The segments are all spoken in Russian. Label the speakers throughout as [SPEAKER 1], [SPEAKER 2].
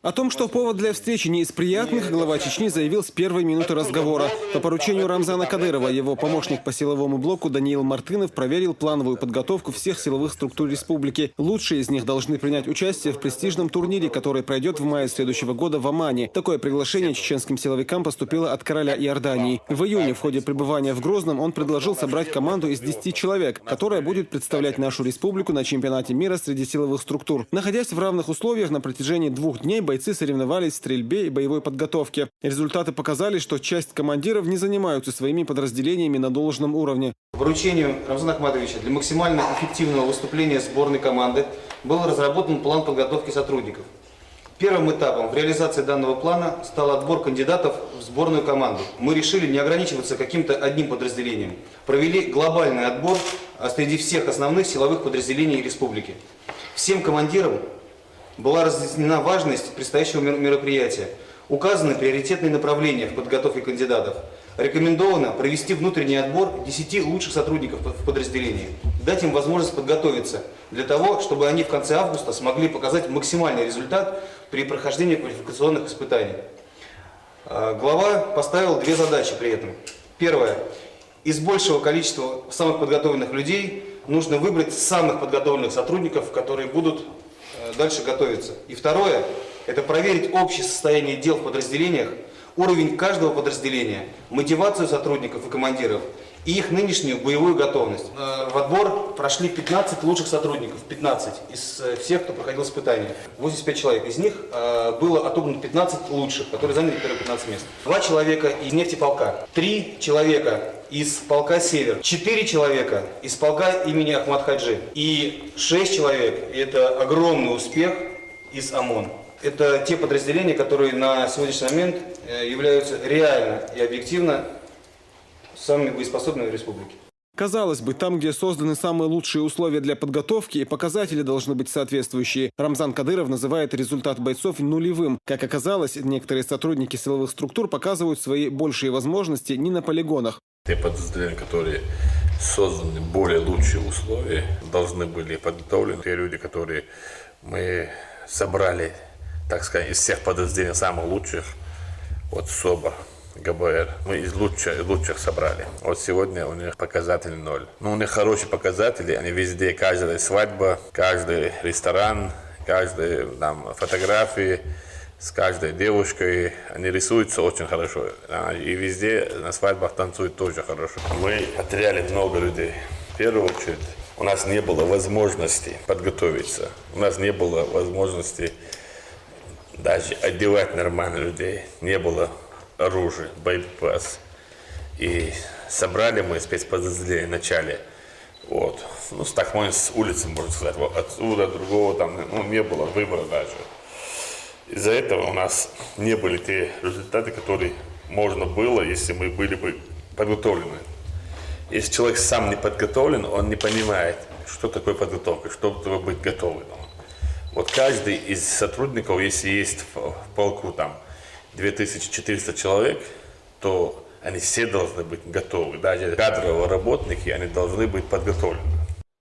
[SPEAKER 1] О том, что повод для встречи не из приятных, глава Чечни заявил с первой минуты разговора. По поручению Рамзана Кадырова его помощник по силовому блоку Даниил Мартынов проверил плановую подготовку всех силовых структур республики. Лучшие из них должны принять участие в престижном турнире, который пройдет в мае следующего года в Омане. Такое приглашение чеченским силовикам поступило от короля Иордании. В июне в ходе пребывания в Грозном он предложил собрать команду из 10 человек, которая будет представлять нашу республику на чемпионате мира среди силовых структур. Находясь в равных условиях на протяжении 2 дней, бойцы соревновались в стрельбе и боевой подготовке. Результаты показали, что часть командиров не занимаются своими подразделениями на должном уровне.
[SPEAKER 2] По поручению Рамзана Ахматовича для максимально эффективного выступления сборной команды был разработан план подготовки сотрудников. Первым этапом в реализации данного плана стал отбор кандидатов в сборную команду. Мы решили не ограничиваться каким-то одним подразделением. Провели глобальный отбор среди всех основных силовых подразделений республики. Всем командирам была разъяснена важность предстоящего мероприятия. Указаны приоритетные направления в подготовке кандидатов. Рекомендовано провести внутренний отбор 10 лучших сотрудников в подразделении. Дать им возможность подготовиться для того, чтобы они в конце августа смогли показать максимальный результат при прохождении квалификационных испытаний. Глава поставил 2 задачи при этом. Первое. Из большего количества самых подготовленных людей нужно выбрать самых подготовленных сотрудников, которые будут дальше готовиться. И второе. Это проверить общее состояние дел в подразделениях, уровень каждого подразделения, мотивацию сотрудников и командиров и их нынешнюю боевую готовность. В отбор прошли 15 лучших сотрудников, 15 из всех, кто проходил испытания. 85 человек. Из них было отобрано 15 лучших, которые заняли первые 15 мест. 2 человека из нефтеполка, 3 человека из полка «Север», 4 человека из полка имени Ахмад Хаджи и 6 человек, и это огромный успех, из ОМОН. Это те подразделения, которые на сегодняшний момент являются реально и объективно самыми боеспособными в республике.
[SPEAKER 1] Казалось бы, там, где созданы самые лучшие условия для подготовки, и показатели должны быть соответствующие. Рамзан Кадыров называет результат бойцов нулевым. Как оказалось, некоторые сотрудники силовых структур показывают свои большие возможности не на полигонах.
[SPEAKER 3] Те подразделения, которые созданы более лучшие условия, должны были подготовлены. Те люди, которые мы собрали, так сказать, из всех подразделений самых лучших, вот СОБР, ГБР, мы из лучших собрали. Вот сегодня у них показатель 0. Но у них хорошие показатели, они везде, каждая свадьба, каждый ресторан, каждые там фотографии с каждой девушкой, они рисуются очень хорошо. И везде на свадьбах танцуют тоже хорошо. Мы потеряли много людей. В первую очередь, у нас не было возможности подготовиться. У нас не было возможности даже одевать нормально людей. Не было оружия, боеприпасов. И собрали мы спецподразделение в начале. Вот. Ну, с такой с улицы, можно сказать. Вот отсюда, другого там не было выбора даже. Из-за этого у нас не были те результаты, которые можно было, если мы были бы подготовлены. Если человек сам не подготовлен, он не понимает, что такое подготовка, что такое быть готовым. Вот каждый из сотрудников, если есть в полку там 2400 человек, то они все должны быть готовы. Даже кадровые работники, они должны быть подготовлены.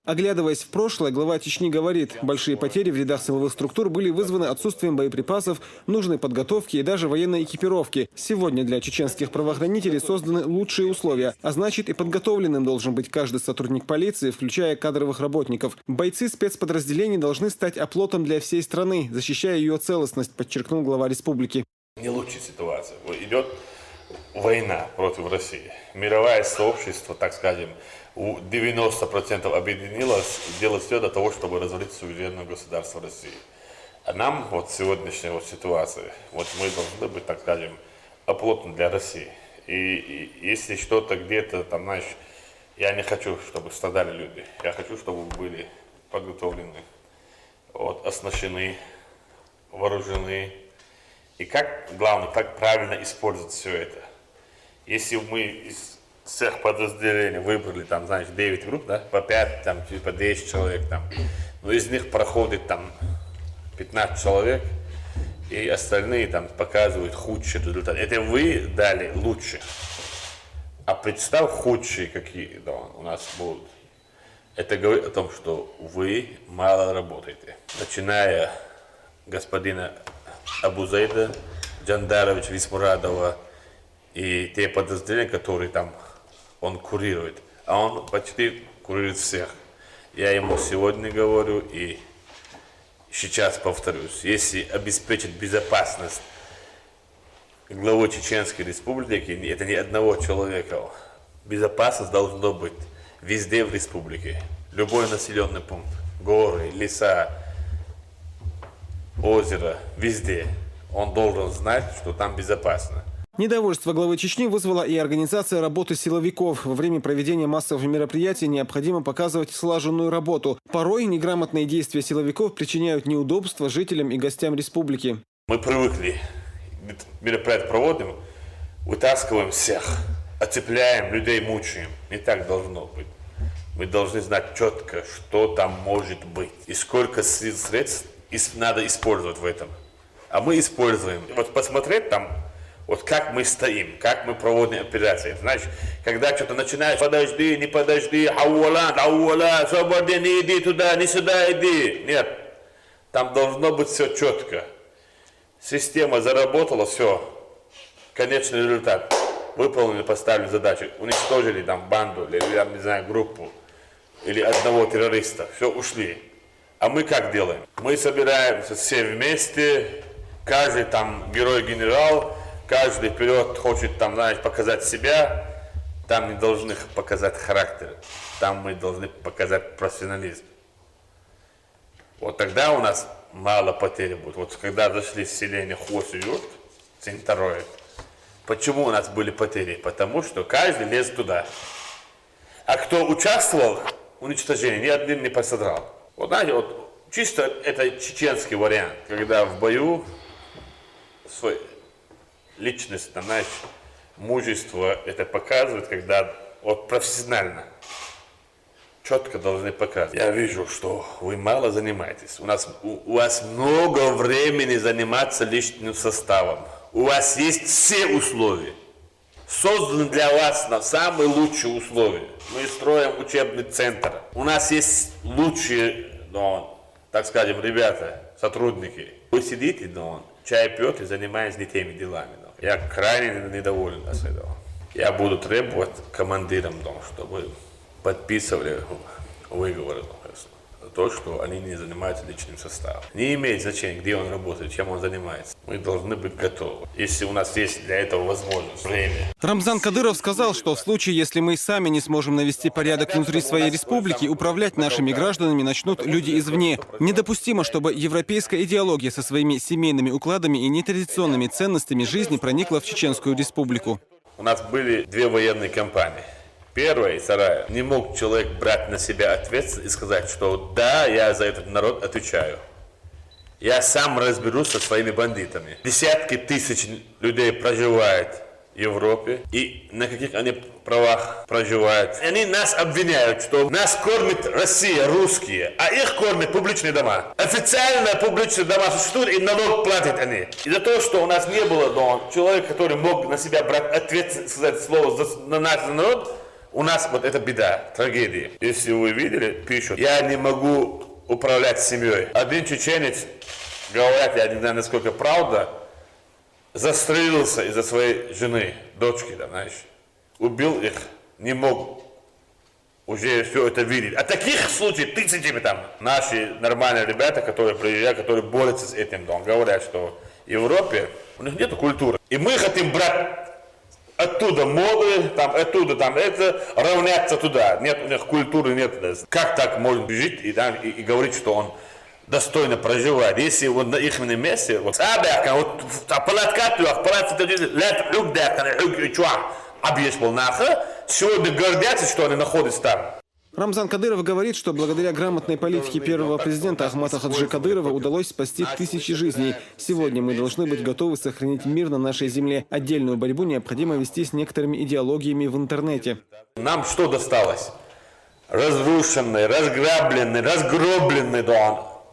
[SPEAKER 1] Оглядываясь в прошлое, глава Чечни говорит, большие потери в рядах силовых структур были вызваны отсутствием боеприпасов, нужной подготовки и даже военной экипировки. Сегодня для чеченских правоохранителей созданы лучшие условия, а значит и подготовленным должен быть каждый сотрудник полиции, включая кадровых работников. Бойцы спецподразделений должны стать оплотом для всей страны, защищая ее целостность, подчеркнул глава республики.
[SPEAKER 3] Не лучшая ситуация. Идет война против России. Мировое сообщество, так скажем, 90% объединилось и делает все для того, чтобы развалить суверенное государство России. А нам вот сегодняшняя вот ситуация, вот мы должны быть, так скажем, оплотом для России. И если что-то где-то там, знаешь, я не хочу, чтобы страдали люди. Я хочу, чтобы были подготовлены, вот, оснащены, вооружены. И как, главное, как правильно использовать все это. Если мы из всех подразделений выбрали, там, знаешь, 9 групп, да, по 5, там, по 10 человек, там, но из них проходит, там, 15 человек, и остальные, там, показывают худший результат. Это вы дали лучше. А представь, худшие какие, да, у нас будут. Это говорит о том, что вы мало работаете. Начиная господина Абу Зайда, Джандарович, Висмурадова и те подразделения, которые там он курирует. А он почти курирует всех. Я ему сегодня говорю и сейчас повторюсь. Если обеспечить безопасность главы Чеченской Республики, это не одного человека. Безопасность должна быть везде в республике. Любой населенный пункт, горы, леса, озеро, везде. Он должен знать, что там безопасно.
[SPEAKER 1] Недовольство главы Чечни вызвала и организация работы силовиков. Во время проведения массовых мероприятий необходимо показывать слаженную работу. Порой неграмотные действия силовиков причиняют неудобства жителям и гостям республики.
[SPEAKER 3] Мы привыкли, мероприятия проводим, вытаскиваем всех, оцепляем, людей мучаем. Не так должно быть. Мы должны знать четко, что там может быть и сколько средств надо использовать в этом. А мы используем. Вот посмотреть там, вот как мы стоим, как мы проводим операции. Знаешь, когда что-то начинаешь, подожди, не подожди, ауала, свободи, не иди туда, не сюда иди. Нет, там должно быть все четко. Система заработала, все. Конечный результат. Выполнили, поставили задачу, уничтожили там банду, или, я не знаю, группу, или одного террориста. Все, ушли. А мы как делаем? Мы собираемся все вместе, каждый там герой-генерал, каждый вперед хочет там, знаешь, показать себя. Там не должны показать характер, там мы должны показать профессионализм. Вот тогда у нас мало потерь будет. Вот когда зашли в селение Хос-Юрт, Цинтароид, почему у нас были потери? Потому что каждый лез туда. А кто участвовал в уничтожении, ни один не пострадал. Вот знаете, вот чисто это чеченский вариант, когда в бою свой личность, знаешь, мужество это показывает, когда вот профессионально, четко должны показывать. Я вижу, что вы мало занимаетесь. У вас много времени заниматься личным составом. У вас есть все условия. Созданы для вас на самые лучшие условия. Мы строим учебный центр. У нас есть лучшие, так скажем, ребята, сотрудники. Вы сидите, чай пьете и занимаетесь не теми делами. Я крайне недоволен от этого. Я буду требовать командирам, чтобы подписывали выговоры за то, что они не занимаются личным составом. Не имеет значения, где он работает, чем он занимается. Мы должны быть готовы, если у нас есть для этого возможность, время.
[SPEAKER 1] Рамзан Кадыров сказал, что в случае, если мы сами не сможем навести порядок внутри своей республики, управлять нашими гражданами начнут люди извне. Недопустимо, чтобы европейская идеология со своими семейными укладами и нетрадиционными ценностями жизни проникла в Чеченскую республику.
[SPEAKER 3] У нас были две военные кампании. Первая и вторая. Не мог человек брать на себя ответственность и сказать, что да, я за этот народ отвечаю. Я сам разберусь со своими бандитами. Десятки тысяч людей проживают в Европе. И на каких они правах проживают? Они нас обвиняют, что нас кормит Россия, русские, а их кормят публичные дома. Официально публичные дома существуют, и налог платят они. Из-за того, что у нас не было человека, который мог на себя брать ответственность, сказать слово на наш народ, у нас вот эта беда, трагедия. Если вы видели, пишут, я не могу управлять семьей. Один чеченец, говорят, я не знаю, насколько правда, застрелился из-за своей жены, дочки, знаешь. Убил их, не мог уже все это видеть. А таких случаев тысячами там. Наши нормальные ребята, которые приезжают, которые борются с этим, говорят, что в Европе у них нет культуры. И мы хотим брать оттуда моды, оттуда это, равняться туда. Нет, у них культуры нет. Как так можно жить и говорить, что он достойно проживает? Если вот на их месте, сегодня гордятся, что они находятся там.
[SPEAKER 1] Рамзан Кадыров говорит, что благодаря грамотной политике первого президента Ахмата Хаджи Кадырова удалось спасти тысячи жизней. Сегодня мы должны быть готовы сохранить мир на нашей земле. Отдельную борьбу необходимо вести с некоторыми идеологиями в интернете.
[SPEAKER 3] Нам что досталось? Разрушенный, разграбленный, разгробленный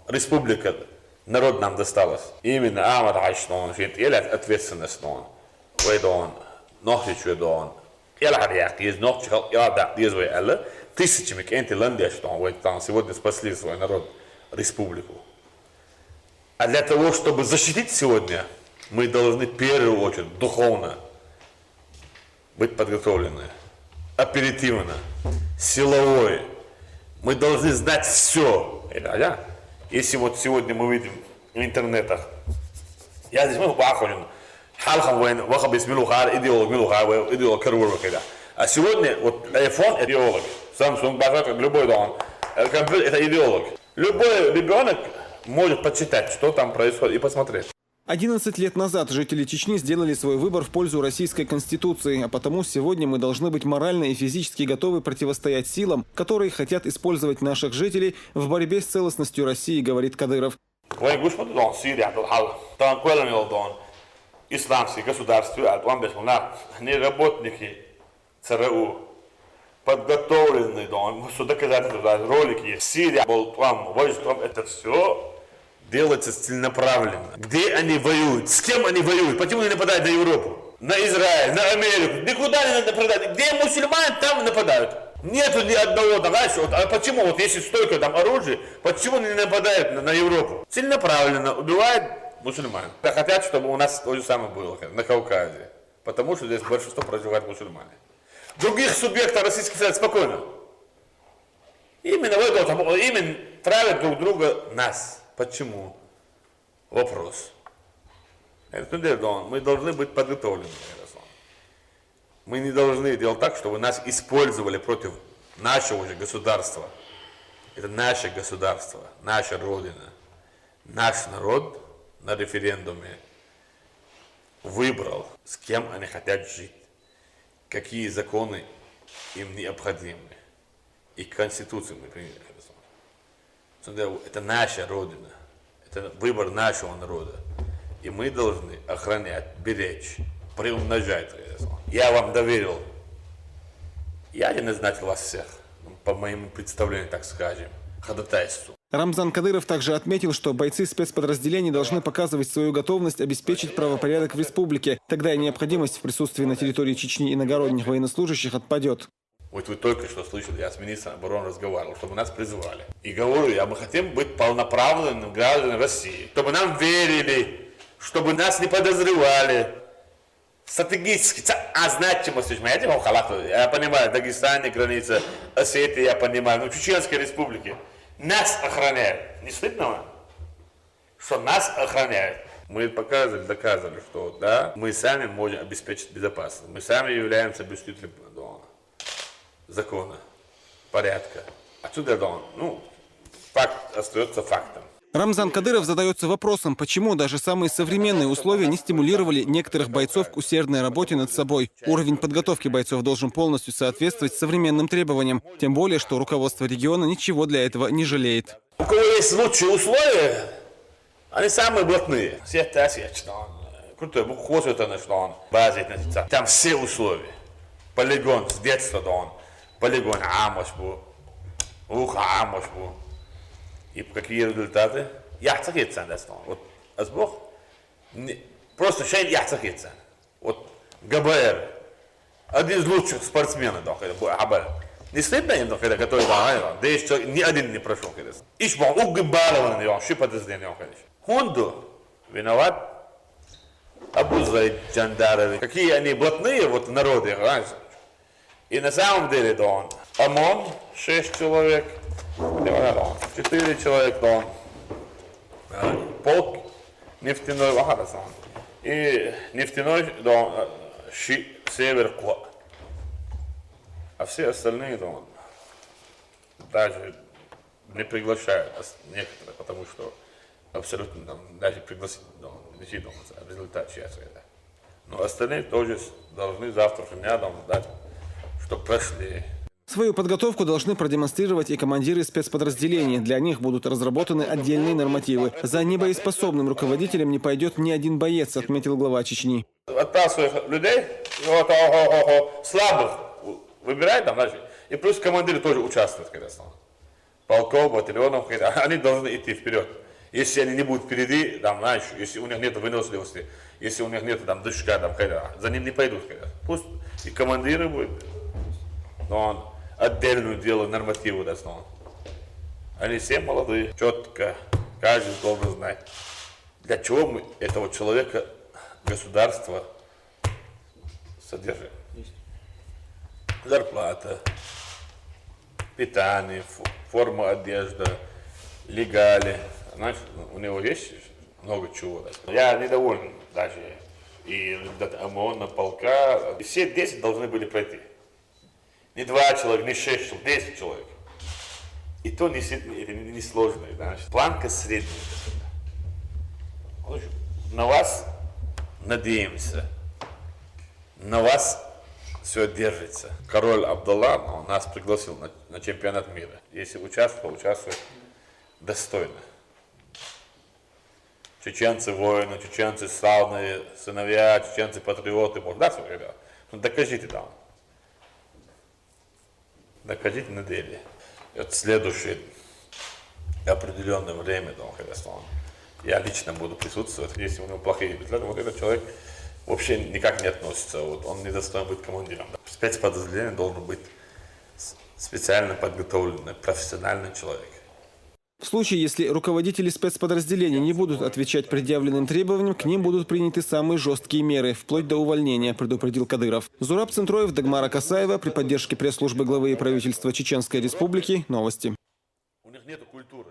[SPEAKER 3] республика. Народ нам досталось. Именно Ахмат Хаджи или ответственность тысячами кенти ландеш, сегодня спасли свой народ, республику. А для того, чтобы защитить сегодня, мы должны в первую очередь духовно быть подготовлены, оперативно, силовой. Мы должны знать все. Если вот сегодня мы видим в интернетах, я здесь мы бахолен, халхам войн, вахаб из милухар, идеолог милухар, идеолог карвурва когда. А сегодня вот iPhone это идеолог, Samsung, бахат, любой дом, компьютер это идеолог. Любой ребенок может почитать, что там происходит, и посмотреть.
[SPEAKER 1] 11 лет назад жители Чечни сделали свой выбор в пользу Российской Конституции, а потому сегодня мы должны быть морально и физически готовы противостоять силам, которые хотят использовать наших жителей в борьбе с целостностью России, говорит Кадыров.
[SPEAKER 3] Исламские государства, они работники ЦРУ, подготовленные, что доказательства, ролики есть. Сирия, Болтвам, Войстром, это все делается целенаправленно. Где они воюют? С кем они воюют? Почему они нападают на Европу? На Израиль, на Америку? Никуда не нападают. Где мусульмане, там нападают. Нету ни одного, знаешь, вот, а почему, вот если столько там оружия, почему не нападают на Европу? Целенаправленно убивают мусульман. Хотят, чтобы у нас то же самое было на Кавказе. Потому что здесь большинство проживают мусульмане. Других субъектов Российской Федерации спокойно. Именно в этом, именно травят друг друга нас. Почему? Вопрос. Мы должны быть подготовлены. Мы не должны делать так, чтобы нас использовали против нашего же государства. Это наше государство, наша Родина. Наш народ на референдуме выбрал, с кем они хотят жить, какие законы им необходимы. И Конституцию мы приняли. Это наша Родина, это выбор нашего народа. И мы должны охранять, беречь, приумножать. Я вам доверил. Я не назначил вас всех, по моему представлению, так скажем, ходатайству.
[SPEAKER 1] Рамзан Кадыров также отметил, что бойцы спецподразделений должны показывать свою готовность обеспечить правопорядок в республике. Тогда и необходимость в присутствии на территории Чечни иногородних военнослужащих отпадет.
[SPEAKER 3] Вот вы только что слышали, я с министром обороны разговаривал, чтобы нас призывали. И говорю, мы хотим быть полноправными гражданами России, чтобы нам верили, чтобы нас не подозревали. Стратегически, значимость, я понимаю, Дагестане граница, Осетия, я понимаю, в Чеченской республике. Нас охраняют. Не стыдно вам? Что нас охраняют. Мы показывали, доказывали, что да, мы сами можем обеспечить безопасность. Мы сами являемся обеспечителем закона, порядка. Отсюда, факт остается фактом.
[SPEAKER 1] Рамзан Кадыров задается вопросом, почему даже самые современные условия не стимулировали некоторых бойцов к усердной работе над собой. Уровень подготовки бойцов должен полностью соответствовать современным требованиям. Тем более, что руководство региона ничего для этого не жалеет.
[SPEAKER 3] У кого есть лучшие условия, они самые блатные. Там все условия. Полигон с детства, полигон Амошбу, Амошбу. И какие результаты? Вот Азбох просто шейн яхцахитсан. Вот ГБР, один из лучших спортсменов, не стыдно им, который да еще ни один не прошел. Ишбон угбалован, шипотозден, Хунду виноват, Абузай Джандарови. Какие они блатные вот народы. И на самом деле, ОМОН 6 человек, 4 человека, полк нефтяной, и нефтяной, север, а все остальные, даже не приглашают некоторые, потому что абсолютно, даже пригласить, в результате сейчас. Но остальные тоже должны завтрашнего дня дать, чтобы прошли.
[SPEAKER 1] Свою подготовку должны продемонстрировать и командиры спецподразделений. Для них будут разработаны отдельные нормативы. За небоеспособным руководителем не пойдет ни один боец, отметил глава Чечни.
[SPEAKER 3] Отправь своих людей, слабых выбирает, и плюс командиры тоже участвуют, полков, батальонов, они должны идти вперед. Если они не будут впереди, если у них нет выносливости, если у них нет дышка, за ним не пойдут. Пусть и командиры будут, но он отдельную делают нормативы. Они все молодые, четко, каждый должен знать, Для чего мы этого человека, государство содержит? Зарплата, питание, форма одежды, легали. Значит, у него есть много чего. Я недоволен даже. И ОМОН, полка. Все 10 должны были пройти. Не 2 человека, не 6 человек, 10 человек. И то не сложно. Значит. Планка средняя. На вас надеемся. На вас все держится. Король Абдалла нас пригласил на чемпионат мира. Если участвовать достойно. Чеченцы воины, чеченцы славные сыновья, чеченцы патриоты. Может, да, ребят? Ну, докажите там. Докажите на деле. И вот следующее определенное время, когда я лично буду присутствовать. Если у него плохие результаты, вот этот человек вообще никак не относится. Вот он не достоин быть командиром. Спецподразделение должен быть специально подготовленный, профессиональный человек.
[SPEAKER 1] В случае, если руководители спецподразделений не будут отвечать предъявленным требованиям, к ним будут приняты самые жесткие меры, вплоть до увольнения, предупредил Кадыров. Зураб Центроев, Дагмара Касаева, при поддержке пресс-службы главы и правительства Чеченской Республики. Новости.
[SPEAKER 3] У них нет культуры.